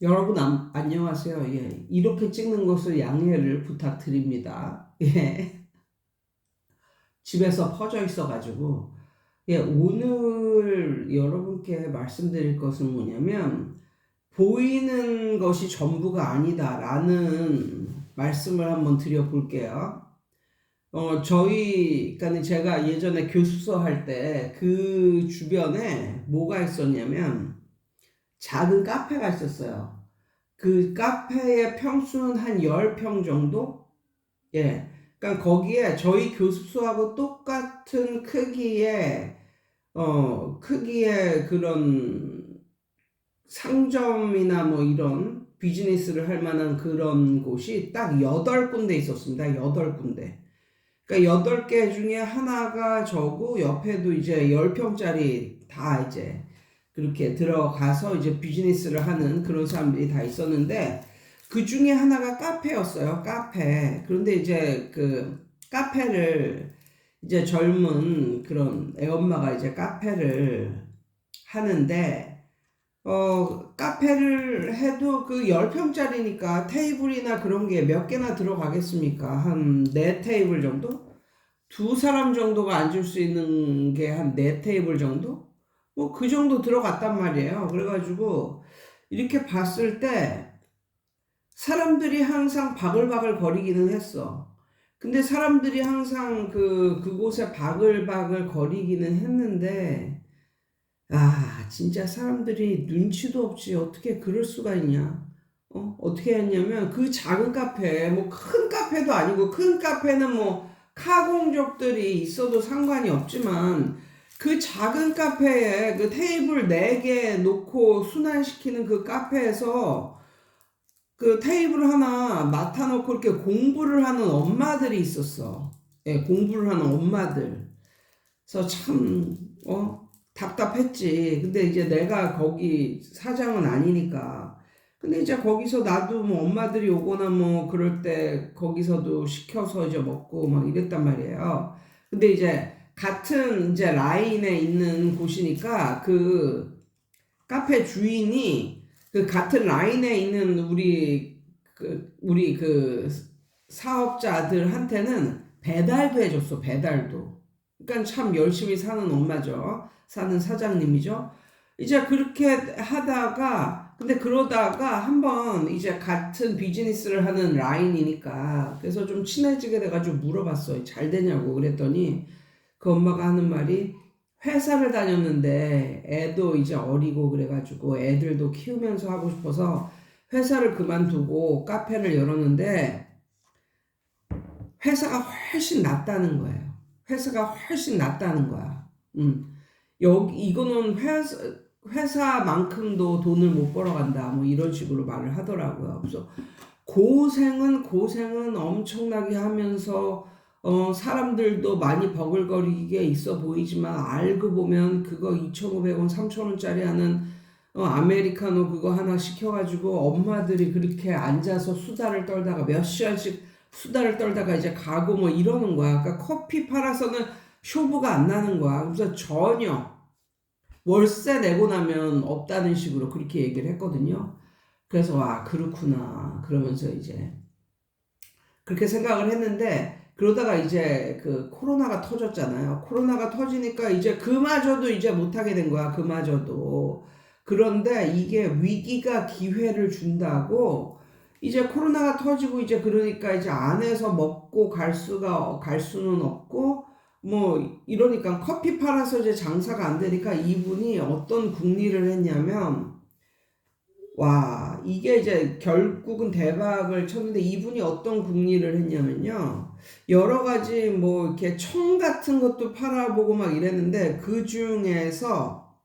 여러분 안녕하세요. 예, 이렇게 찍는 것을 양해를 부탁드립니다. 예, 집에서 퍼져 있어가지고 예, 오늘 여러분께 말씀드릴 것은 뭐냐면 보이는 것이 전부가 아니다라는 말씀을 한번 드려볼게요. 그러니까 제가 예전에 교수서 할 때 그 주변에 뭐가 있었냐면 작은 카페가 있었어요. 그 카페의 평수는 한 10평 정도? 예. 그러니까 거기에 저희 교습소하고 똑같은 크기의 그런 상점이나 뭐 이런 비즈니스를 할 만한 그런 곳이 딱 8군데 있었습니다. 8군데. 그러니까 8개 중에 하나가 저고 옆에도 이제 10평짜리 다 이제 그렇게 들어가서 이제 비즈니스를 하는 그런 사람들이 다 있었는데 그 중에 하나가 카페였어요. 카페. 그런데 이제 그 카페를 이제 젊은 그런 애엄마가 이제 카페를 하는데 카페를 해도 그 10평짜리니까 테이블이나 그런 게 몇 개나 들어가겠습니까? 한 4테이블 정도? 두 사람 정도가 앉을 수 있는 게 한 4테이블 정도? 뭐 그 정도 들어갔단 말이에요. 그래가지고 이렇게 봤을 때 사람들이 항상 바글바글 거리기는 했어. 근데 사람들이 항상 그곳에 바글바글 거리기는 했는데 진짜 사람들이 눈치도 없이 어떻게 그럴 수가 있냐? 어떻게 했냐면 그 작은 카페, 뭐 큰 카페도 아니고 큰 카페는 뭐 카공족들이 있어도 상관이 없지만 그 작은 카페에 그 테이블 4개 놓고 순환시키는 그 카페에서 그 테이블 하나 맡아놓고 이렇게 공부를 하는 엄마들이 있었어. 예, 공부를 하는 엄마들. 그래서 참, 답답했지. 근데 이제 내가 거기 사장은 아니니까. 근데 이제 거기서 나도 뭐 엄마들이 오거나 뭐 그럴 때 거기서도 시켜서 이제 먹고 막 이랬단 말이에요. 근데 이제 같은 이제 라인에 있는 곳이니까 그 카페 주인이 그 같은 라인에 있는 우리 사업자들한테는 배달도 해줬어. 배달도. 그러니까 참 열심히 사는 엄마죠. 사는 사장님이죠. 이제 그렇게 하다가 근데 그러다가 한번 이제 같은 비즈니스를 하는 라인이니까 그래서 좀 친해지게 돼가지고 물어봤어요. 잘 되냐고 그랬더니 그 엄마가 하는 말이 회사를 다녔는데 애도 이제 어리고 그래가지고 애들도 키우면서 하고 싶어서 회사를 그만두고 카페를 열었는데 회사가 훨씬 낫다는 거예요. 회사가 훨씬 낫다는 거야. 이거는 회사만큼도 돈을 못 벌어간다. 뭐 이런 식으로 말을 하더라고요. 그래서 고생은 엄청나게 하면서 사람들도 많이 버글거리게 있어 보이지만 알고 보면 그거 2,500원, 3,000원짜리 하는 아메리카노 그거 하나 시켜가지고 엄마들이 그렇게 앉아서 수다를 떨다가 몇 시간씩 수다를 떨다가 이제 가고 뭐 이러는 거야. 그러니까 커피 팔아서는 쇼부가 안 나는 거야. 그래서 전혀 월세 내고 나면 없다는 식으로 그렇게 얘기를 했거든요. 그래서 그렇구나 그러면서 이제 그렇게 생각을 했는데 그러다가 이제 그 코로나가 터졌잖아요. 코로나가 터지니까 이제 그마저도 이제 못하게 된 거야. 그마저도. 그런데 이게 위기가 기회를 준다고 이제 코로나가 터지고 이제 그러니까 이제 안에서 먹고 갈 수는 없고 뭐 이러니까 커피 팔아서 이제 장사가 안 되니까 이분이 어떤 궁리를 했냐면 이게 이제 결국은 대박을 쳤는데 이분이 어떤 궁리를 했냐면요. 여러 가지 뭐 이렇게 청 같은 것도 팔아보고 막 이랬는데 그 중에서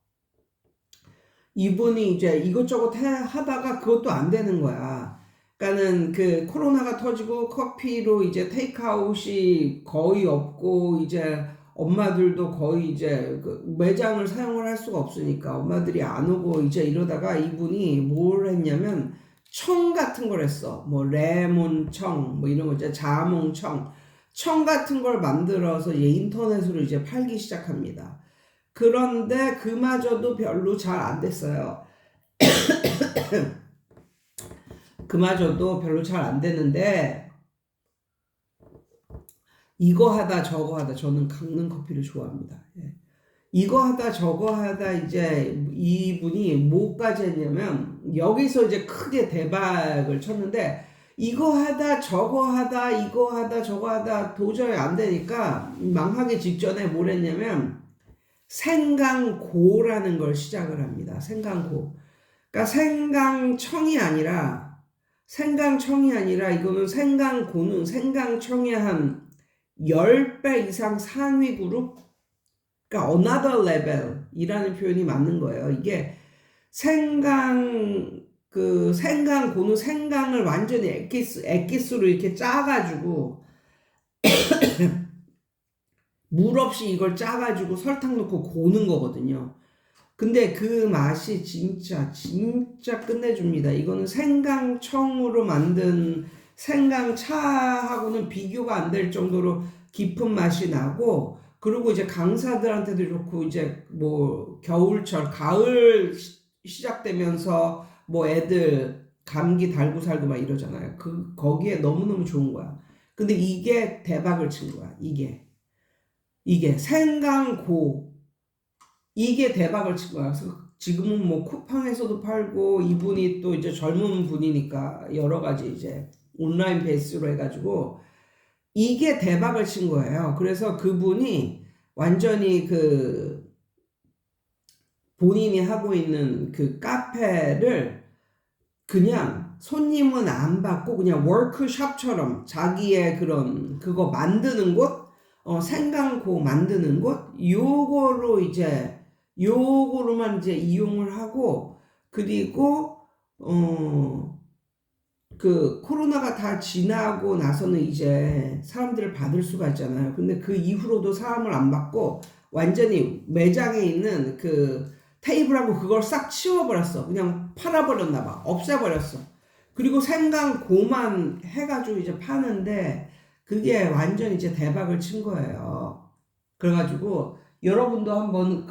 이분이 이제 이것저것 하다가 그것도 안 되는 거야. 그러니까는 그 코로나가 터지고 커피로 이제 테이크아웃이 거의 없고 이제 엄마들도 거의 이제 그 매장을 사용을 할 수가 없으니까 엄마들이 안 오고 이제 이러다가 이분이 뭘 했냐면 청 같은 걸 했어. 뭐 레몬청 뭐 이런 거 이제 자몽청 청 같은 걸 만들어서 이제 인터넷으로 이제 팔기 시작합니다. 그런데 그마저도 별로 잘 안 됐어요. 그마저도 별로 잘 안 되는데 이거 하다 저거 하다 저는 강릉 커피를 좋아합니다. 예. 이거 하다 저거 하다 이제 이분이 뭐까지 했냐면 여기서 이제 크게 대박을 쳤는데 이거 하다 저거 하다 이거 하다 저거 하다 도저히 안 되니까 망하기 직전에 뭘 했냐면 생강고라는 걸 시작을 합니다. 생강고. 그러니까 생강청이 아니라 이거는 생강고는 생강청의 한 10배 이상 상위 그룹, 그러니까 another level이라는 표현이 맞는 거예요. 이게 생강고는 생강을 완전히 액기스로 이렇게 짜가지고 물 없이 이걸 짜가지고 설탕 넣고 고는 거거든요. 근데 그 맛이 진짜 끝내줍니다. 이거는 생강청으로 만든 생강차하고는 비교가 안 될 정도로 깊은 맛이 나고, 그리고 이제 강사들한테도 좋고, 이제 뭐 겨울철 가을 시작되면서 뭐 애들 감기 달고 살고 막 이러잖아요. 거기에 너무너무 좋은 거야. 근데 이게 대박을 친 거야. 이게 생강고, 이게 대박을 친 거야. 그래서 지금은 뭐 쿠팡에서도 팔고, 이분이 또 이제 젊은 분이니까 여러 가지 이제 온라인 베이스로 해가지고 이게 대박을 친 거예요. 그래서 그분이 완전히 본인이 하고 있는 그 카페를 그냥 손님은 안 받고 그냥 워크숍처럼 자기의 그거 만드는 곳, 생강고 만드는 곳, 요거로만 이제 이용을 하고, 그리고 그 코로나가 다 지나고 나서는 이제 사람들을 받을 수가 있잖아요. 근데 그 이후로도 사람을 안 받고 완전히 매장에 있는 그 테이블하고 그걸 싹 치워버렸어. 그냥 팔아버렸나 봐. 없애버렸어. 그리고 생강고만 해가지고 이제 파는데 그게 완전 이제 대박을 친 거예요. 그래가지고 여러분도 한번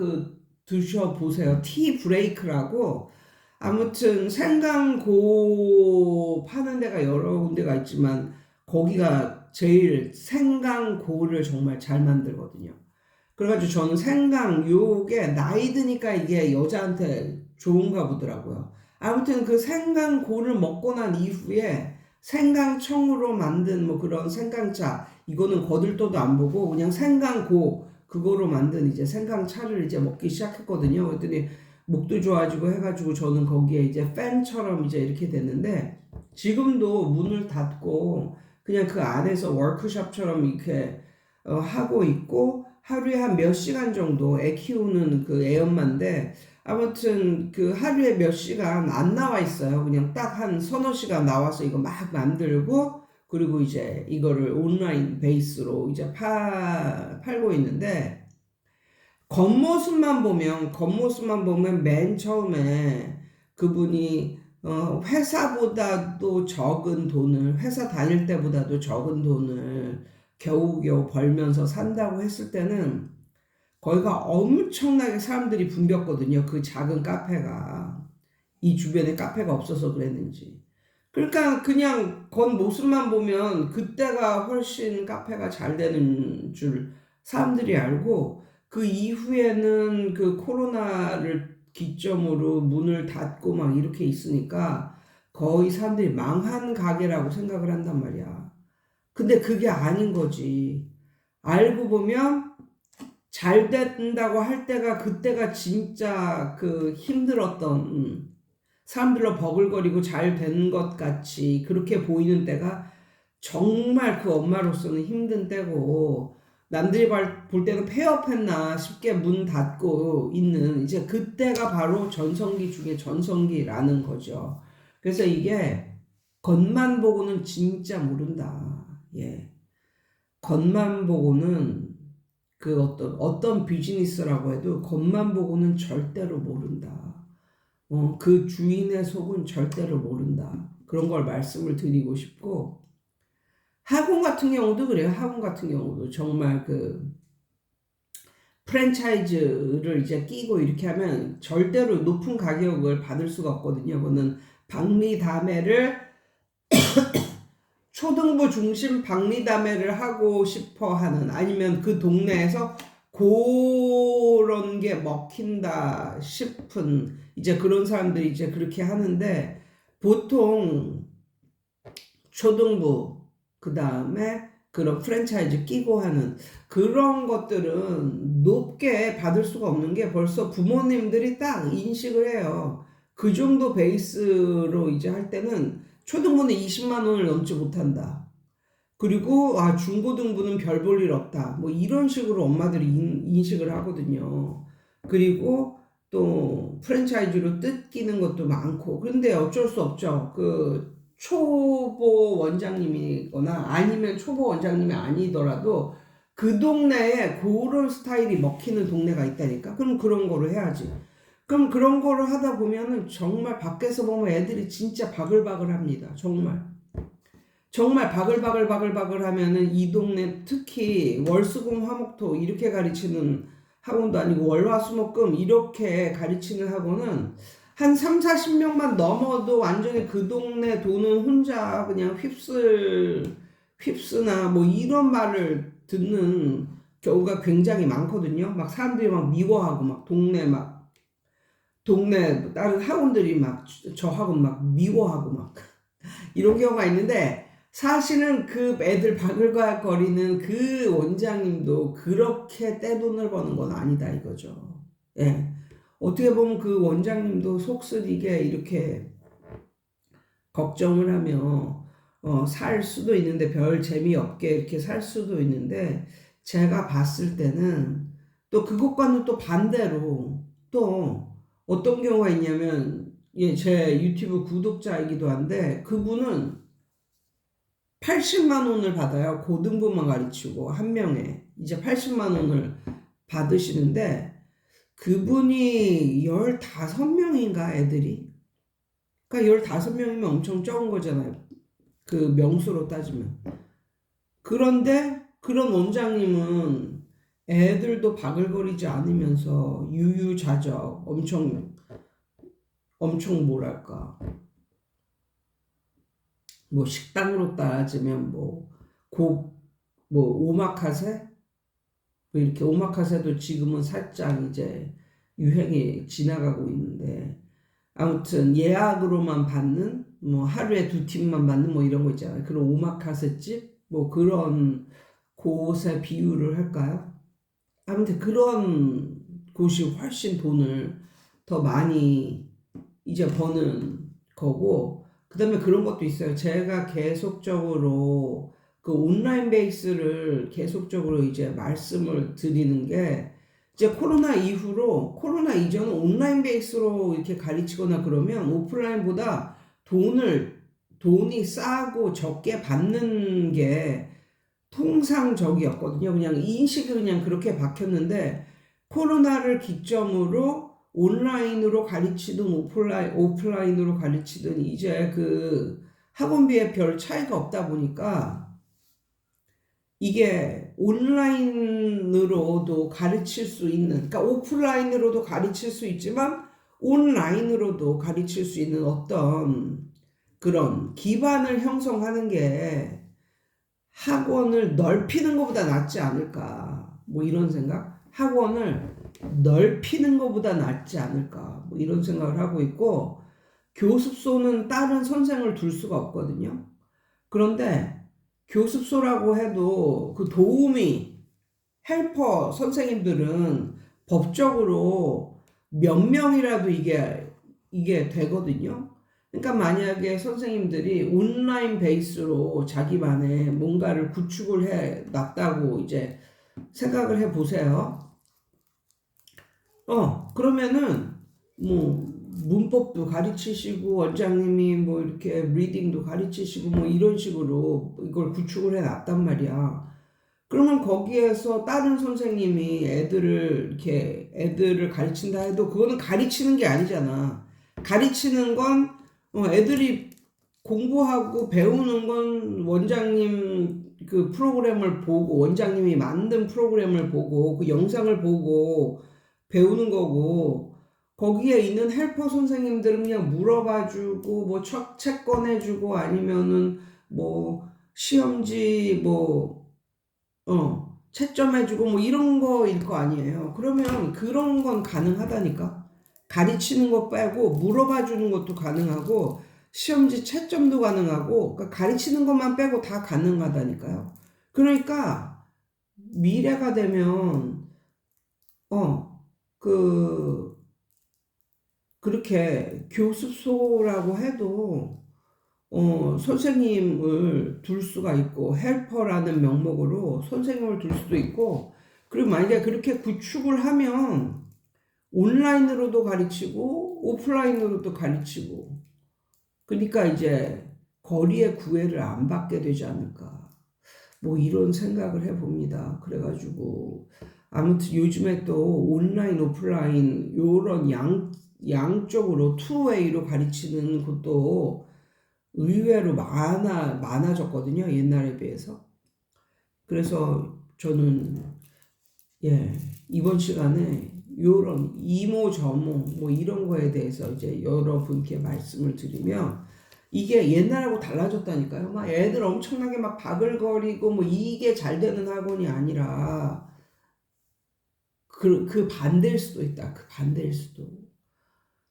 드셔보세요. 티 브레이크라고. 아무튼 생강고 파는 데가 여러 군데가 있지만 거기가 제일 생강고를 정말 잘 만들거든요. 그래가지고 저는 요게 나이 드니까 이게 여자한테 좋은가 보더라고요. 아무튼 그 생강고를 먹고 난 이후에 생강청으로 만든 뭐 그런 생강차, 이거는 거들떠도 안 보고 그냥 생강고 그거로 만든 이제 생강차를 이제 먹기 시작했거든요. 그랬더니 목도 좋아지고 해가지고 저는 거기에 이제 팬처럼 이제 이렇게 됐는데, 지금도 문을 닫고 그냥 그 안에서 워크숍처럼 이렇게 하고 있고, 하루에 한 몇 시간 정도 애 키우는 그 애엄마인데, 아무튼 그 하루에 몇 시간 안 나와 있어요. 그냥 딱 한 서너 시간 나와서 이거 막 만들고, 그리고 이제 이거를 온라인 베이스로 이제 팔고 있는데, 겉모습만 보면 맨 처음에 그분이 회사보다도 적은 돈을, 회사 다닐 때보다도 적은 돈을 겨우겨우 벌면서 산다고 했을 때는 거기가 엄청나게 사람들이 붐볐거든요. 그 작은 카페가. 이 주변에 카페가 없어서 그랬는지. 그러니까 그냥 겉모습만 보면 그때가 훨씬 카페가 잘 되는 줄 사람들이 알고, 그 이후에는 그 코로나를 기점으로 문을 닫고 막 이렇게 있으니까 거의 사람들이 망한 가게라고 생각을 한단 말이야. 근데 그게 아닌 거지. 알고 보면 잘 된다고 할 때가 그때가 진짜 그 힘들었던, 사람들로 버글거리고 잘 된 것 같이 그렇게 보이는 때가 정말 그 엄마로서는 힘든 때고, 남들이 볼 때는 폐업했나 싶게 문 닫고 있는 이제 그때가 바로 전성기 중에 전성기라는 거죠. 그래서 이게 겉만 보고는 진짜 모른다. 예. 겉만 보고는 그 어떤 비즈니스라고 해도 겉만 보고는 절대로 모른다. 그 주인의 속은 절대로 모른다. 그런 걸 말씀을 드리고 싶고, 학원 같은 경우도 그래요. 학원 같은 경우도 정말 그 프랜차이즈를 이제 끼고 이렇게 하면 절대로 높은 가격을 받을 수가 없거든요. 그거는 박리담회를 초등부 중심 박리담회를 하고 싶어 하는, 아니면 그 동네에서 그런 게 먹힌다 싶은 이제 그런 사람들이 이제 그렇게 하는데, 보통 초등부 그 다음에 그런 프랜차이즈 끼고 하는 그런 것들은 높게 받을 수가 없는 게, 벌써 부모님들이 딱 인식을 해요. 그 정도 베이스로 이제 할 때는 초등부는 20만 원을 넘지 못한다. 그리고 중고등부는 별 볼 일 없다. 뭐 이런 식으로 엄마들이 인식을 하거든요. 그리고 또 프랜차이즈로 뜯기는 것도 많고. 그런데 어쩔 수 없죠. 그 초보 원장님이거나 아니면 초보 원장님이 아니더라도 그 동네에 그런 스타일이 먹히는 동네가 있다니까. 그럼 그런 거를 해야지. 그럼 그런 거를 하다 보면은 정말 밖에서 보면 애들이 진짜 바글바글 합니다. 정말 바글바글 하면은 이 동네, 특히 월수금 화목토 이렇게 가르치는 학원도 아니고 월화수목금 이렇게 가르치는 학원은 한 3, 40명만 넘어도 완전히 그 동네 돈은 혼자 그냥 휩쓰나 뭐 이런 말을 듣는 경우가 굉장히 많거든요. 막 사람들이 막 미워하고 막 동네 다른 학원들이 막 저 학원 막 미워하고 막 이런 경우가 있는데, 사실은 그 애들 바글바글거리는 그 원장님도 그렇게 떼돈을 버는 건 아니다 이거죠. 예. 어떻게 보면 그 원장님도 속쓰리게 이렇게 걱정을 하며 살 수도 있는데, 별 재미없게 이렇게 살 수도 있는데, 제가 봤을 때는 또 그것과는 또 반대로 또 어떤 경우가 있냐면, 예, 제 유튜브 구독자이기도 한데, 그분은 80만 원을 받아요. 고등부만 가르치고 한 명에 이제 80만 원을 받으시는데, 그분이 15명인가 애들이. 그러니까 15명이면 엄청 적은 거잖아요. 그 명수로 따지면. 그런데 그런 원장님은 애들도 바글거리지 않으면서 유유자적, 엄청 뭐랄까, 뭐 식당으로 따지면 뭐 오마카세? 뭐 이렇게 오마카세도 지금은 살짝 이제 유행이 지나가고 있는데, 아무튼 예약으로만 받는, 뭐 하루에 2팀만 받는 뭐 이런 거 있잖아요. 그런 오마카세 집? 뭐 그런 곳에 비유를 할까요? 아무튼 그런 곳이 훨씬 돈을 더 많이 이제 버는 거고, 그 다음에 그런 것도 있어요. 제가 계속적으로 그 온라인 베이스를 계속적으로 이제 말씀을 드리는 게, 이제 코로나 이후로, 코로나 이전은 온라인 베이스로 이렇게 가르치거나 그러면 오프라인보다 돈이 싸고 적게 받는 게 통상적이었거든요. 그냥 인식이 그냥 그렇게 박혔는데, 코로나를 기점으로 온라인으로 가르치든 오프라인으로 가르치든 이제 그 학원비에 별 차이가 없다 보니까, 이게 온라인으로도 가르칠 수 있는, 그러니까 오프라인으로도 가르칠 수 있지만 온라인으로도 가르칠 수 있는 어떤 그런 기반을 형성하는 게 학원을 넓히는 것보다 낫지 않을까, 뭐 이런 생각? 학원을 넓히는 것보다 낫지 않을까, 뭐 이런 생각을 하고 있고, 교습소는 다른 선생을 둘 수가 없거든요. 그런데 교습소라고 해도 그 헬퍼 선생님들은 법적으로 몇 명이라도 이게 되거든요. 그러니까 만약에 선생님들이 온라인 베이스로 자기만의 뭔가를 구축을 해 놨다고 이제 생각을 해 보세요. 그러면은 뭐 문법도 가르치시고 원장님이 뭐 이렇게 리딩도 가르치시고 뭐 이런 식으로 이걸 구축을 해 놨단 말이야. 그러면 거기에서 다른 선생님이 애들을 가르친다 해도 그거는 가르치는 게 아니잖아. 가르치는 건 애들이 공부하고 배우는 건 원장님 그 프로그램을 보고, 원장님이 만든 프로그램을 보고 그 영상을 보고 배우는 거고, 거기에 있는 헬퍼 선생님들은 그냥 물어봐주고 뭐 책 꺼내주고 아니면은 뭐 시험지 뭐 채점해주고 뭐 이런 거일 거 아니에요. 그러면 그런 건 가능하다니까. 가르치는 거 빼고 물어봐주는 것도 가능하고 시험지 채점도 가능하고 그러니까 가르치는 것만 빼고 다 가능하다니까요. 그러니까 미래가 되면 그 그렇게 교습소라고 해도 선생님을 둘 수가 있고 헬퍼라는 명목으로 선생님을 둘 수도 있고 그리고 만약에 그렇게 구축을 하면 온라인으로도 가르치고 오프라인으로도 가르치고 그러니까 이제 거리의 구애를 안 받게 되지 않을까 뭐 이런 생각을 해봅니다. 그래가지고 아무튼 요즘에 또 온라인 오프라인 요런 양쪽으로 투웨이로 가르치는 것도 의외로 많아졌거든요. 옛날에 비해서. 그래서 저는 이번 시간에 요런 이모저모 뭐 이런 거에 대해서 이제 여러분께 말씀을 드리면 이게 옛날하고 달라졌다니까요. 막 애들 엄청나게 막 바글거리고 뭐 이게 잘 되는 학원이 아니라 그 반대일 수도 있다. 그 반대일 수도.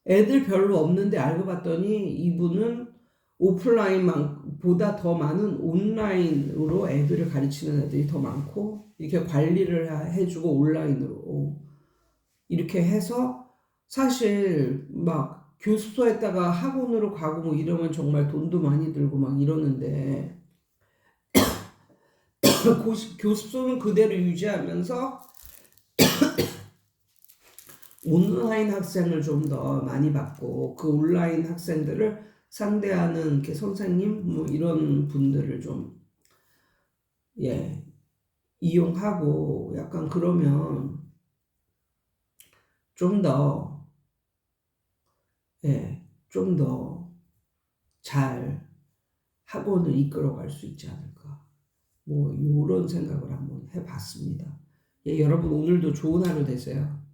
애들 별로 없는데 알고 봤더니 이분은 오프라인보다 더 많은 온라인으로 애들을 가르치는 애들이 더 많고 이렇게 관리를 해주고 온라인으로 이렇게 해서 사실 막 교습소에다가 학원으로 가고 뭐 이러면 정말 돈도 많이 들고 막 이러는데 교습소는 그대로 유지하면서 온라인 학생을 좀 더 많이 받고 그 온라인 학생들을 상대하는 이렇게 선생님 뭐 이런 분들을 좀 이용하고 약간 그러면 좀 더 좀 더 잘 학원을 이끌어갈 수 있지 않을까 뭐 이런 생각을 한번 해봤습니다. 여러분 오늘도 좋은 하루 되세요.